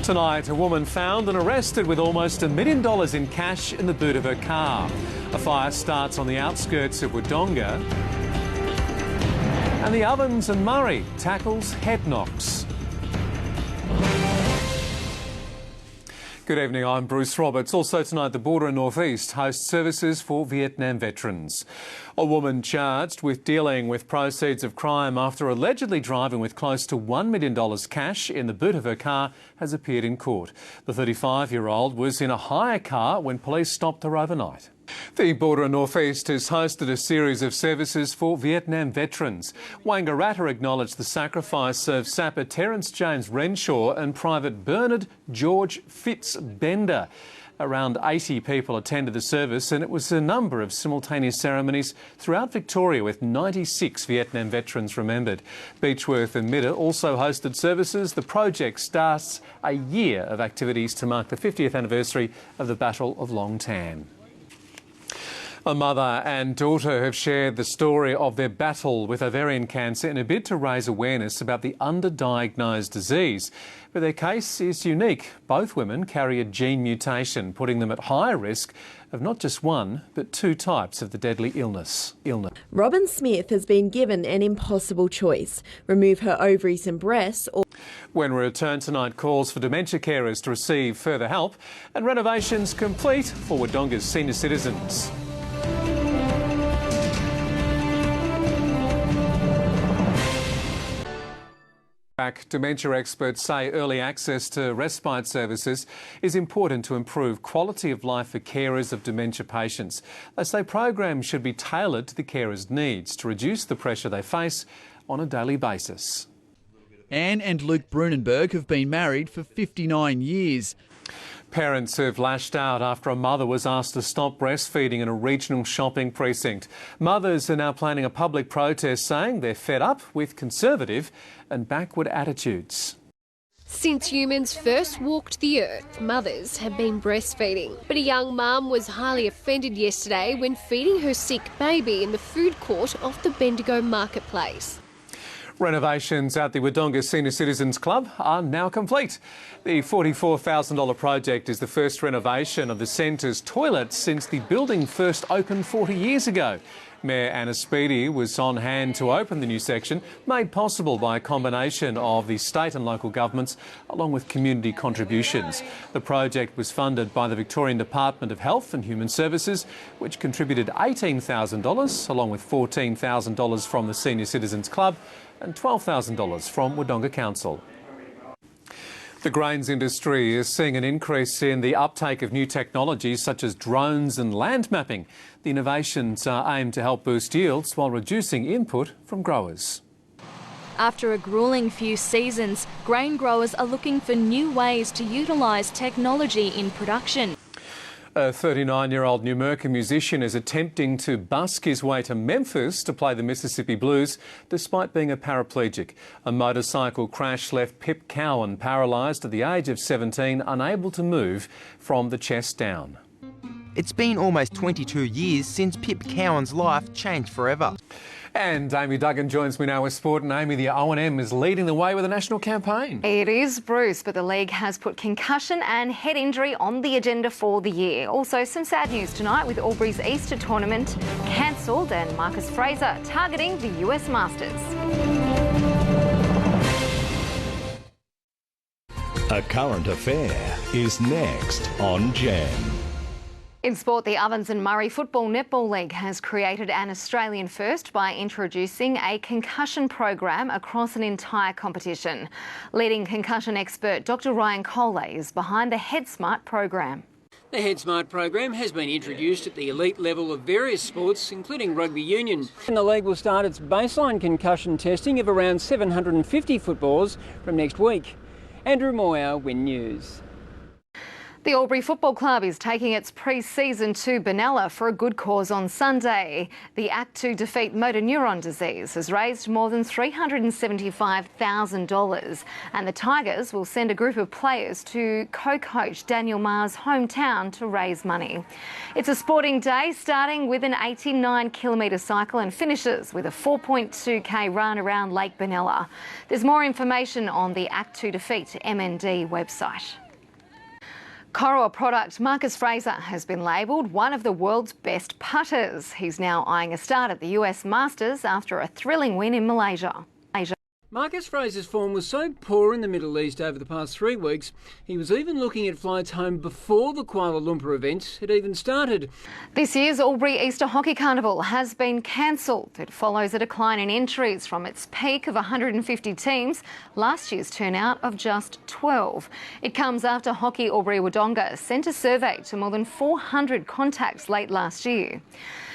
Tonight, a woman found and arrested with almost $1 million in cash in the boot of her car. A fire starts on the outskirts of Wodonga. And the Ovens and Murray tackles head knocks. Good evening, I'm Bruce Roberts. Also tonight, the Border and North East hosts services for Vietnam veterans. A woman charged with dealing with proceeds of crime after allegedly driving with close to $1 million cash in the boot of her car has appeared in court. The 35-year-old was in a hire car when police stopped her overnight. The Border and North East has hosted a series of services for Vietnam veterans. Wangaratta acknowledged the sacrifice of Sapper Terence James Renshaw and Private Bernard George Fitzbender. Around 80 people attended the service, and it was a number of simultaneous ceremonies throughout Victoria with 96 Vietnam veterans remembered. Beechworth and Midder also hosted services. The project starts a year of activities to mark the 50th anniversary of the Battle of Long Tan. A mother and daughter have shared the story of their battle with ovarian cancer in a bid to raise awareness about the underdiagnosed disease. But their case is unique. Both women carry a gene mutation, putting them at higher risk of not just one, but two types of the deadly illness. Robin Smith has been given an impossible choice: remove her ovaries and breasts, or... When we return tonight, calls for dementia carers to receive further help, and renovations complete for Wodonga's senior citizens. Dementia experts say early access to respite services is important to improve quality of life for carers of dementia patients. They say programs should be tailored to the carers' needs to reduce the pressure they face on a daily basis. Anne and Luke Brunenberg have been married for 59 years. Parents have lashed out after a mother was asked to stop breastfeeding in a regional shopping precinct. Mothers are now planning a public protest saying they're fed up with conservative and backward attitudes. Since humans first walked the earth, mothers have been breastfeeding. But a young mum was highly offended yesterday when feeding her sick baby in the food court of the Bendigo marketplace. Renovations at the Wodonga Senior Citizens Club are now complete. The $44,000 project is the first renovation of the centre's toilets since the building first opened 40 years ago. Mayor Anna Speedy was on hand to open the new section, made possible by a combination of the state and local governments, along with community contributions. The project was funded by the Victorian Department of Health and Human Services, which contributed $18,000, along with $14,000 from the Senior Citizens Club and $12,000 from Wodonga Council. The grains industry is seeing an increase in the uptake of new technologies such as drones and land mapping. The innovations are aimed to help boost yields while reducing input from growers. After a gruelling few seasons, grain growers are looking for new ways to utilise technology in production. A 39-year-old Numurkah musician is attempting to busk his way to Memphis to play the Mississippi Blues despite being a paraplegic. A motorcycle crash left Pip Cowan paralysed at the age of 17, unable to move from the chest down. It's been almost 22 years since Pip Cowan's life changed forever. And Amy Duggan joins me now with sport. And Amy, the O&M is leading the way with a national campaign. It is, Bruce, but the league has put concussion and head injury on the agenda for the year. Also, some sad news tonight with Albury's Easter tournament cancelled and Marcus Fraser targeting the US Masters. A Current Affair is next on Gem. In sport, the Ovens and Murray Football Netball League has created an Australian first by introducing a concussion program across an entire competition. Leading concussion expert Dr Ryan Coley is behind the HeadSmart program. The HeadSmart program has been introduced at the elite level of various sports, including rugby union. And the league will start its baseline concussion testing of around 750 footballers from next week. Andrew Moyer, Win News. The Albury Football Club is taking its pre-season to Benalla for a good cause on Sunday. The Act to Defeat Motor Neuron Disease has raised more than $375,000 and the Tigers will send a group of players to co-coach Daniel Maher's hometown to raise money. It's a sporting day starting with an 89-kilometre cycle and finishes with a 4.2k run around Lake Benalla. There's more information on the Act to Defeat MND website. Corowa product Marcus Fraser has been labelled one of the world's best putters. He's now eyeing a start at the US Masters after a thrilling win in Malaysia. Marcus Fraser's form was so poor in the Middle East over the past 3 weeks, he was even looking at flights home before the Kuala Lumpur event had even started. This year's Albury Easter Hockey Carnival has been cancelled. It follows a decline in entries from its peak of 150 teams, last year's turnout of just 12. It comes after Hockey Albury Wodonga sent a survey to more than 400 contacts late last year.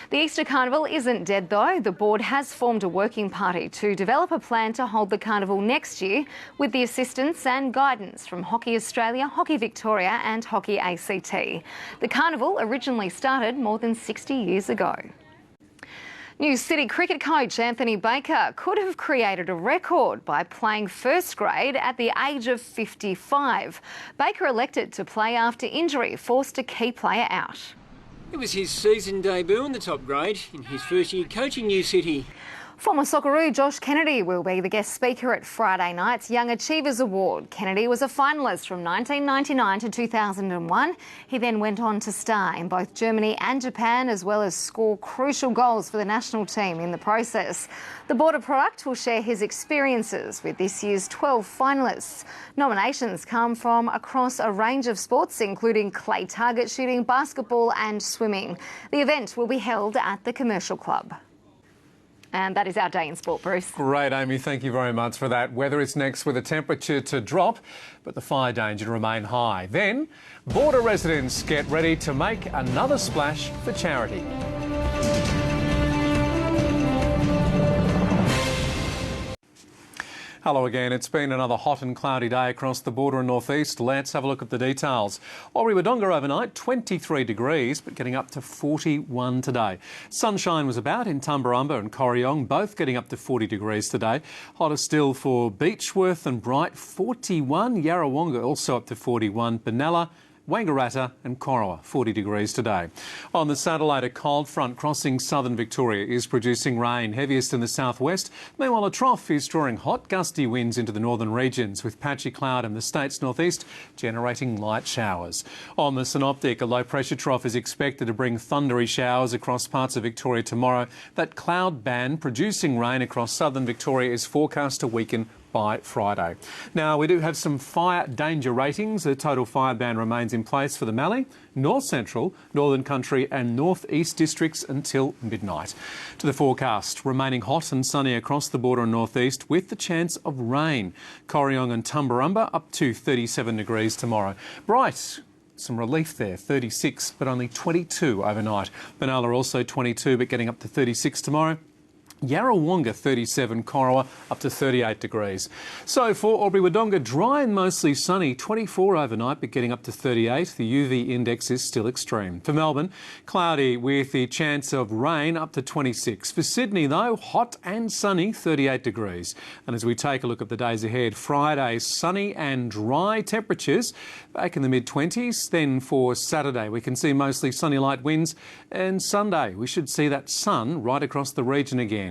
The Easter Carnival isn't dead though. The board has formed a working party to develop a plan to hold the carnival next year with the assistance and guidance from Hockey Australia, Hockey Victoria and Hockey ACT. The carnival originally started more than 60 years ago. New City cricket coach Anthony Baker could have created a record by playing first grade at the age of 55. Baker elected to play after injury forced a key player out. It was his season debut in the top grade in his first year coaching New City. Former Socceroo Josh Kennedy will be the guest speaker at Friday night's Young Achievers Award. Kennedy was a finalist from 1999 to 2001. He then went on to star in both Germany and Japan, as well as score crucial goals for the national team in the process. The Border product will share his experiences with this year's 12 finalists. Nominations come from across a range of sports, including clay target shooting, basketball and swimming. The event will be held at the Commercial Club. And that is our day in sport, Bruce. Great, Amy. Thank you very much for that. Weather is next with the temperature to drop, but the fire danger to remain high. Then, Border residents get ready to make another splash for charity. Hello again. It's been another hot and cloudy day across the Border and northeast. Let's have a look at the details. Albury Wodonga overnight, 23 degrees, but getting up to 41 today. Sunshine was about in Tumbarumba and Corryong, both getting up to 40 degrees today. Hotter still for Beechworth and Bright, 41. Yarrawonga also up to 41. Benalla, Wangaratta and Corowa, 40 degrees today. On the satellite, a cold front crossing southern Victoria is producing rain, heaviest in the southwest. Meanwhile, a trough is drawing hot, gusty winds into the northern regions, with patchy cloud in the state's northeast, generating light showers. On the synoptic, a low-pressure trough is expected to bring thundery showers across parts of Victoria tomorrow. That cloud band producing rain across southern Victoria is forecast to weaken by Friday. Now, we do have some fire danger ratings. The total fire ban remains in place for the Mallee, North Central, Northern Country and North East districts until midnight. To the forecast, remaining hot and sunny across the Border and northeast with the chance of rain. Corryong and Tumbarumba up to 37 degrees tomorrow. Bright, some relief there, 36 but only 22 overnight. Benalla also 22 but getting up to 36 tomorrow. Yarrawonga 37, Corowa up to 38 degrees. So for Albury Wodonga, dry and mostly sunny, 24 overnight but getting up to 38. The UV index is still extreme. For Melbourne, cloudy with the chance of rain up to 26. For Sydney though, hot and sunny, 38 degrees. And as we take a look at the days ahead, Friday sunny and dry temperatures back in the mid-20s. Then for Saturday we can see mostly sunny light winds, and Sunday we should see that sun right across the region again.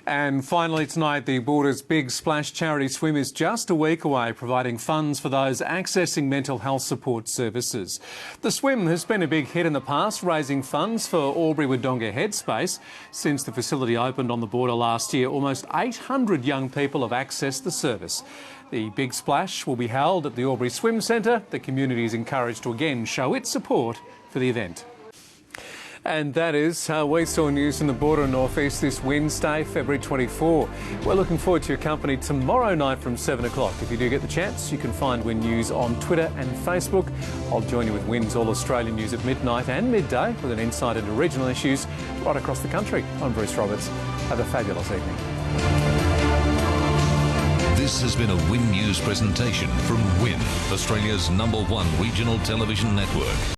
And finally tonight, the Border's Big Splash charity swim is just a week away, providing funds for those accessing mental health support services. The swim has been a big hit in the past, raising funds for Albury Wodonga Headspace. Since the facility opened on the Border last year, almost 800 young people have accessed the service. The Big Splash will be held at the Albury Swim Centre. The community is encouraged to again show its support for the event. And that is how we saw news in the Border and northeast this Wednesday, February 24. We're looking forward to your company tomorrow night from 7 o'clock. If you do get the chance, you can find Win News on Twitter and Facebook. I'll join you with Win's All Australian News at midnight and midday with an insight into regional issues right across the country. I'm Bruce Roberts. Have a fabulous evening. This has been a Win News presentation from Win, Australia's #1 regional television network.